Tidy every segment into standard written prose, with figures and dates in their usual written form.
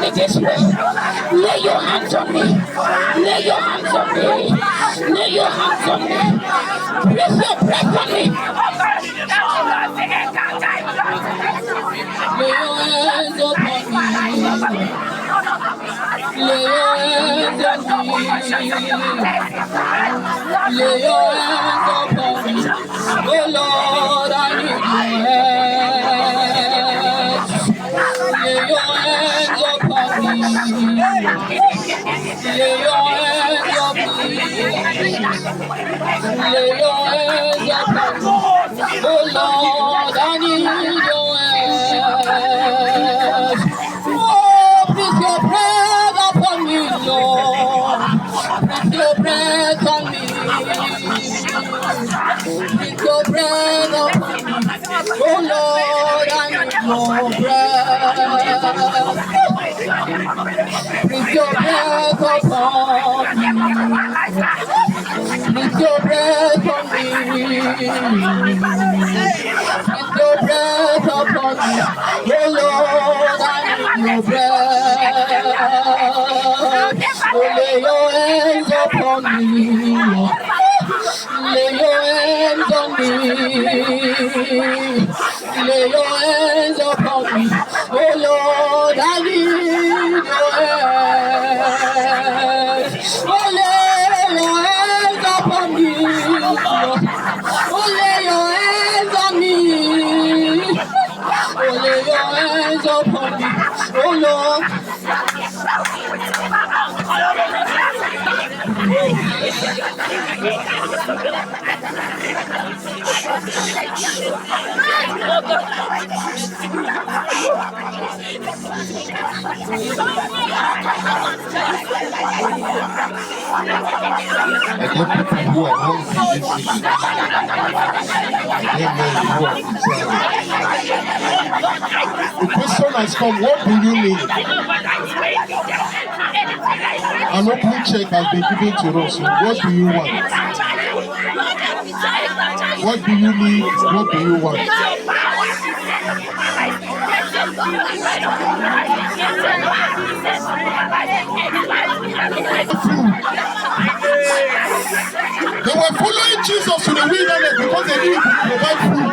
me this way. Lay your hands on me. Lay your hands on me. Lay your hands on me. Breathe your breath on me. Lay your hands upon me. Lay your hands on me. Lay your hands upon me. Oh Lord, I need your hands. Lay your hands upon me. Lay your hands upon me. Lay your hands upon me. Oh Lord, I need your hands. Oh, put your breath upon me, Lord. Put your breath on me. Put your breath upon me. Oh Lord, I need your breath. Put your breath upon me. Put your breath on me. Put your breath upon me. Oh Lord, I need your breath. Oh, lay your hands upon me. Lay your hands on me. Lay your hands upon me. Oh Lord, I need your hands. Oh, lay your hands upon me. Oh, lay your hands on me. Oh, lay your hands upon me. Oh Lord. I get people who are hungry this evening. I get men who are desiring. The question has come, what do you need? An open check has been given to us. What do you want? What do you need? What do you want? They were following Jesus to the wilderness because they knew he could provide food.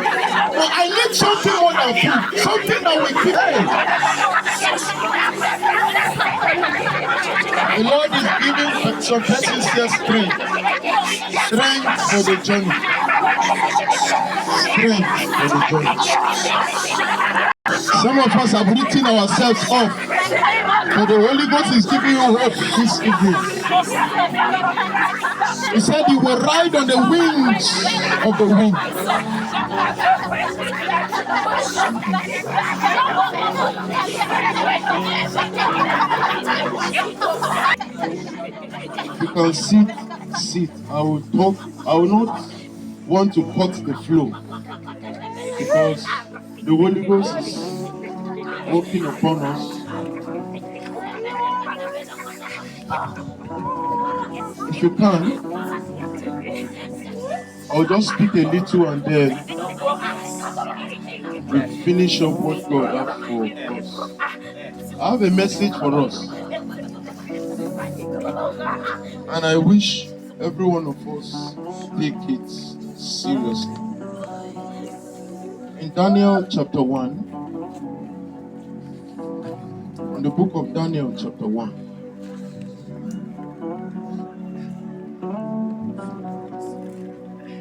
But I need something more than food, something that will keep me. The Lord is giving some persons here strength for the journey. Strength for the journey. Some of us have written ourselves off, but the Holy Ghost is giving you hope this evening. He said you will ride on the wings of the wind. You can sit. I will talk. I will not want to cut the flow because the Holy Ghost is working upon us. If you can, I'll just speak a little and then we finish up what God has for us. I have a message for us. And I wish every one of us take it seriously. In Daniel chapter 1, on the book of Daniel chapter 1,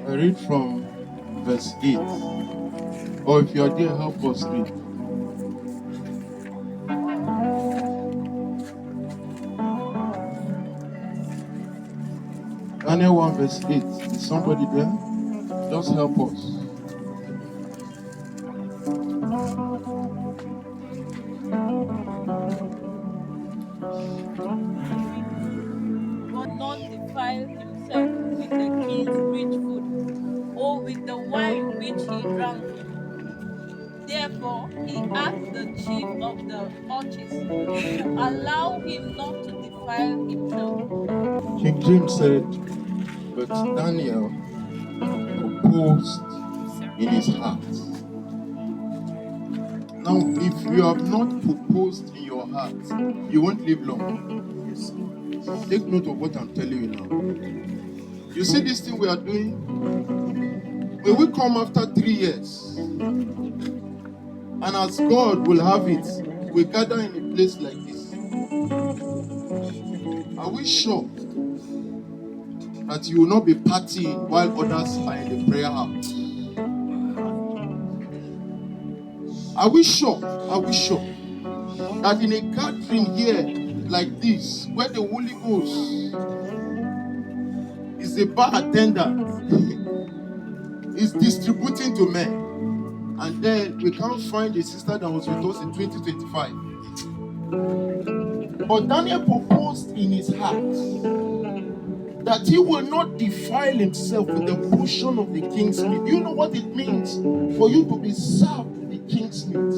I read from verse 8. Or if you are there, help us read. Daniel 1 verse 8. Is somebody there? Just help us. But not defile himself with the king's rich food, or with the wine which he drank. Therefore he asked the chief of the archers to allow him not to defile himself. King James said, but Daniel proposed in his heart. Now, if you have not proposed in your heart, you won't live long. Yes. Take note of what I'm telling you now. You see this thing we are doing? When we come after 3 years, and as God will have it, we gather in a place like this. Are we sure that you will not be partying while others are in the prayer house? Are we sure? Are we sure that in a gathering here like this, where the Holy Ghost is a bar attendant, is distributing to men, and then we can't find a sister that was with us in 2025? But Daniel proposed in his heart that he will not defile himself with the portion of the king's meat. Do you know what it means for you to be served with the king's meat?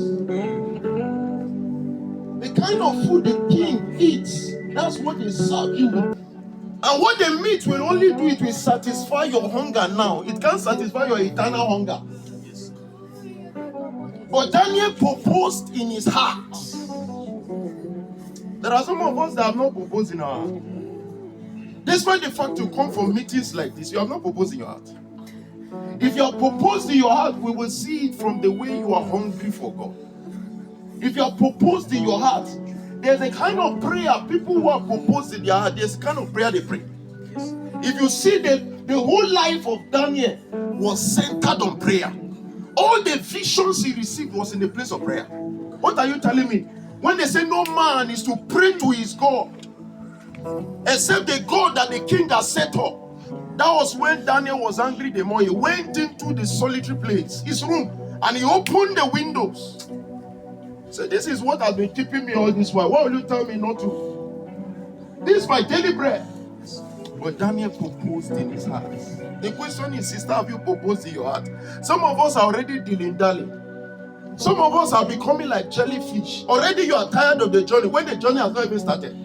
The kind of food the king eats, that's what they serve you with. And what the meat will only do, it will satisfy your hunger now. It can't satisfy your eternal hunger. But Daniel proposed in his heart. There are some of us that have not proposed in our heart. Despite the fact you come for meetings like this, you have not proposed in your heart. If you have proposed in your heart, we will see it from the way you are hungry for God. If you have proposed in your heart, there's a kind of prayer, people who have proposed in their heart, there's a kind of prayer they pray. If you see the whole life of Daniel was centered on prayer. All the visions he received was in the place of prayer. What are you telling me? When they say no man is to pray to his God, except the God that the king has set up. That was when Daniel was angry the more. He went into the solitary place, his room, and he opened the windows. So this is what has been keeping me all this while. Why will you tell me not to? This is my daily bread. But Daniel proposed in his heart. The question is, sister, have you proposed in your heart? Some of us are already dilly-dally. Some of us are becoming like jellyfish. Already you are tired of the journey when the journey has not even started.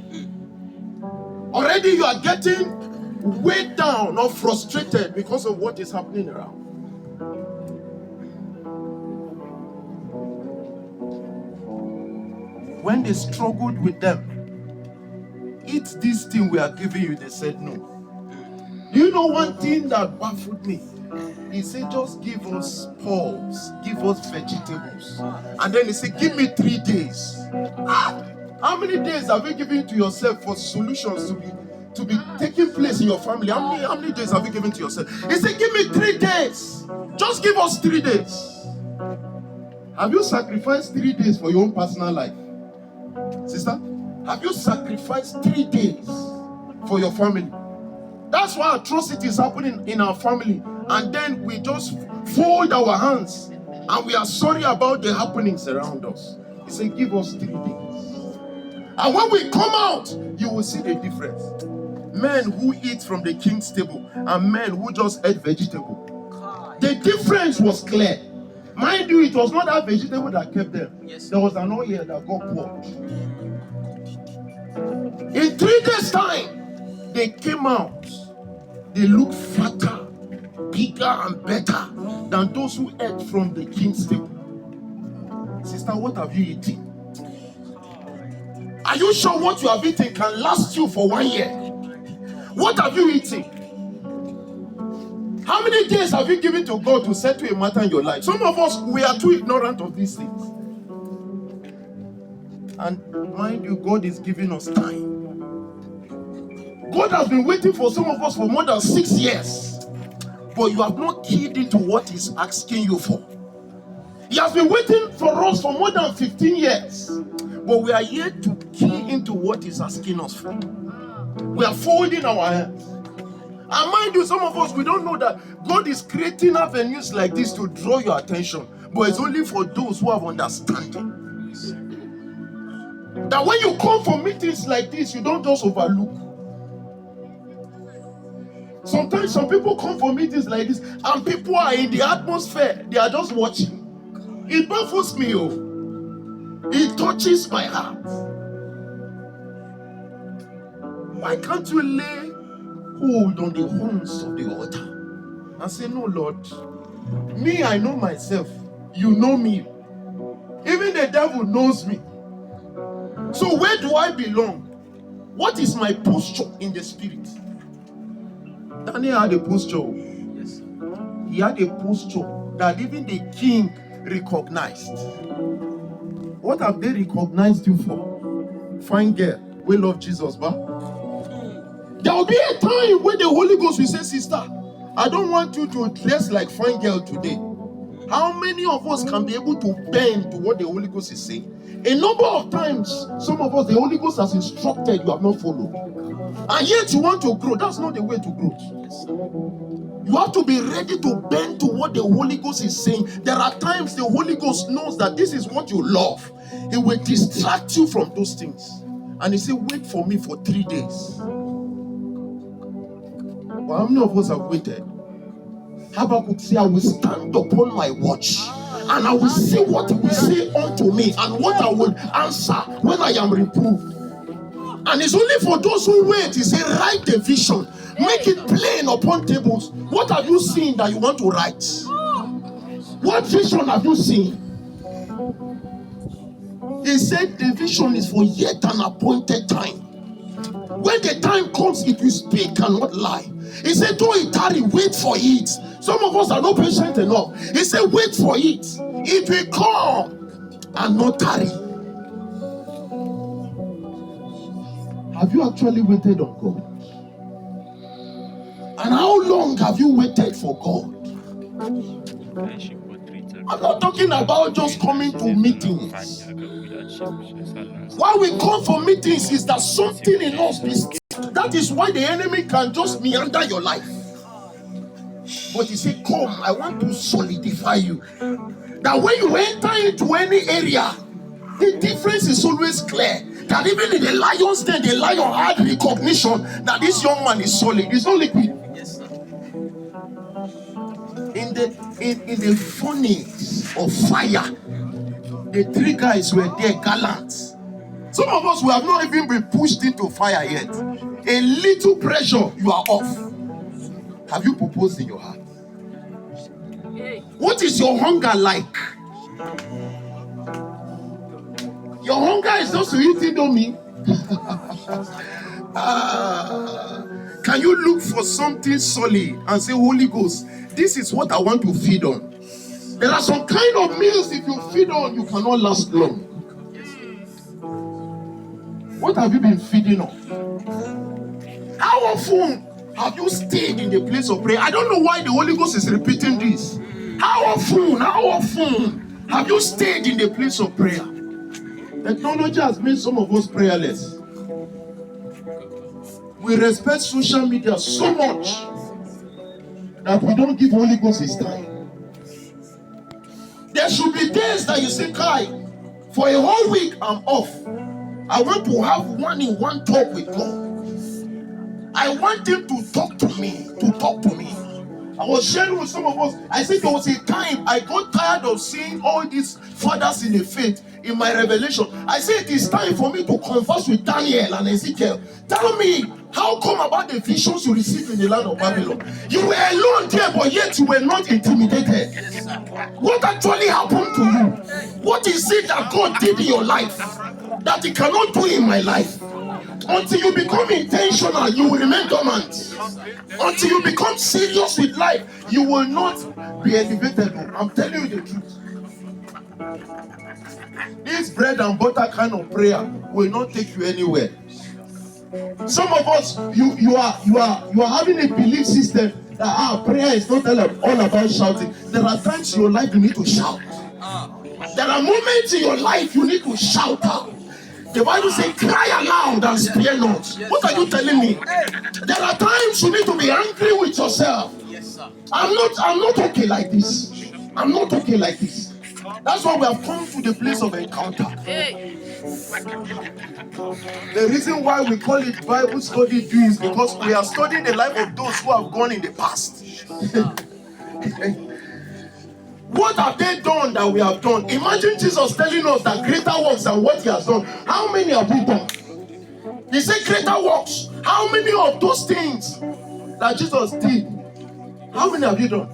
Already you are getting weighed down or frustrated because of what is happening around. When they struggled with them, eat this thing we are giving you, they said no. Do you know one thing that baffled me? He said, just give us pulse, give us vegetables. And then he said, give me 3 days. How many days have you given to yourself for solutions to be taking place in your family? How many days have you given to yourself? He said, give me 3 days. Just give us 3 days. Have you sacrificed 3 days for your own personal life? Sister, have you sacrificed 3 days for your family? That's why atrocity is happening in our family. And then we just fold our hands and we are sorry about the happenings around us. He said, give us 3 days. And when we come out, you will see the difference. Men who eat from the king's table and men who just ate vegetable. The difference was clear. Mind you, it was not that vegetable that kept them. Yes. There was an oil that got poured. In 3 days' time, they came out. They looked fatter, bigger and better than those who ate from the king's table. Sister, what have you eaten? Are you sure what you have eaten can last you for 1 year? What have you eaten? How many days have you given to God to settle a matter in your life? Some of us, we are too ignorant of these things. And mind you, God is giving us time. God has been waiting for some of us for more than 6 years. But you have not keyed into what He's asking you for. He has been waiting for us for more than 15 years. But we are yet to key into what He's asking us for. We are folding our hands. And mind you, some of us, we don't know that God is creating avenues like this to draw your attention. But it's only for those who have understanding. That when you come for meetings like this, you don't just overlook. Sometimes some people come for meetings like this and people are in the atmosphere. They are just watching. It baffles me. It touches my heart. Why can't you lay hold on the horns of the altar and say, no, Lord, me, I know myself. You know me. Even the devil knows me. So where do I belong? What is my posture in the spirit? Daniel had a posture. Yes. He had a posture that even the king recognized. What have they recognized you for? Fine girl, we love Jesus, but there will be a time when the Holy Ghost will say, sister, I don't want you to dress like fine girl today. How many of us can be able to bend to what the Holy Ghost is saying? A number of times, some of us, the Holy Ghost has instructed, you have not followed. And yet you want to grow. That's not the way to grow. You have to be ready to bend to what the Holy Ghost is saying. There are times the Holy Ghost knows that this is what you love. He will distract you from those things. And he said, wait for me for 3 days. Well, how many of us have waited? Habakkuk said, I will stand upon my watch, and I will see what he will say unto me, and what I will answer when I am reproved. And it's only for those who wait. He said, write the vision, make it plain upon tables. What have you seen that you want to write? What vision have you seen? He said the vision is for yet an appointed time. When the time comes, it will speak and not lie. He said, though it tarry, wait for it. Some of us are not patient enough. He said, wait for it. It will come and not tarry. Have you actually waited on God? And how long have you waited for God? I'm not talking about just coming to meetings. Why we come for meetings is that something in us is. That is why the enemy can just meander your life. But he said, come, I want to solidify you. That when you enter into any area, the difference is always clear. That even in the lion's den, the lion had recognition that this young man is solid. He's not liquid. Yes, sir. In the furnace of fire, the 3 guys were there gallant. Some of us, we have not even been pushed into fire yet. A little pressure, you are off. Have you proposed in your heart? What is your hunger like? Your hunger is just to eat Indomie. Can you look for something solid and say, Holy Ghost, this is what I want to feed on? There are some kind of meals, if you feed on, you cannot last long. What have you been feeding on? How often have you stayed in the place of prayer? I don't know why the Holy Ghost is repeating this. How often have you stayed in the place of prayer? Technology has made some of us prayerless. We respect social media so much that we don't give Holy Ghost his time. There should be days that you say, Kai, for a whole week I'm off. I want to have one-on-one talk with God. I want him to talk to me, I was sharing with some of us. I said there was a time I got tired of seeing all these fathers in the faith in my revelation. I said it is time for me to converse with Daniel and Ezekiel. Tell me, how come about the visions you received in the land of Babylon? You were alone there, but yet you were not intimidated. What actually happened to you? What is it that God did in your life that he cannot do in my life? Until you become intentional, you will remain dormant. Until you become serious with life, you will not be elevated. I'm telling you the truth. This bread and butter kind of prayer will not take you anywhere. Some of us, you are having a belief system that prayer is not all about shouting. There are times in your life you need to shout. There are moments in your life you need to shout out. The Bible says, cry aloud and spare not. What are you telling me? There are times you need to be angry with yourself. I'm not okay like this. I'm not okay like this. That's why we have come to the place of encounter. The reason why we call it Bible study due is because we are studying the life of those who have gone in the past. What have they done that we have done? Imagine Jesus telling us that greater works than what he has done. How many have we done? He said greater works. How many of those things that Jesus did, how many have you done?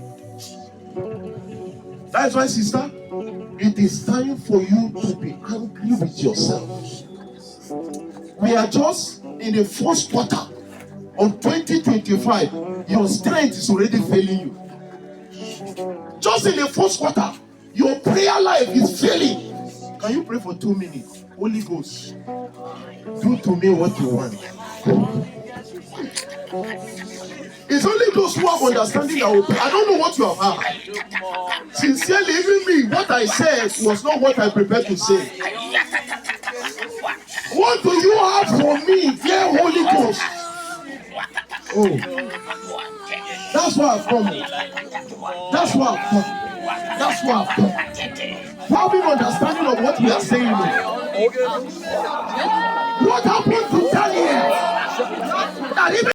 That's why, sister, It is time for you to be angry with yourself. We are just in the first quarter of 2025. Your strength is already failing you. Just in the first quarter, your prayer life is failing. Can you pray for 2 minutes? Holy Ghost, do to me what you want. It's only those who have understanding that will pray. I don't know what you have heard. Sincerely, even me, what I said was not what I prepared to say. What do you have for me, dear Holy Ghost? Oh, that's why I've come. That's why I've come. That's why I've come. Having understanding of what we are saying. What happened to Daniel? That even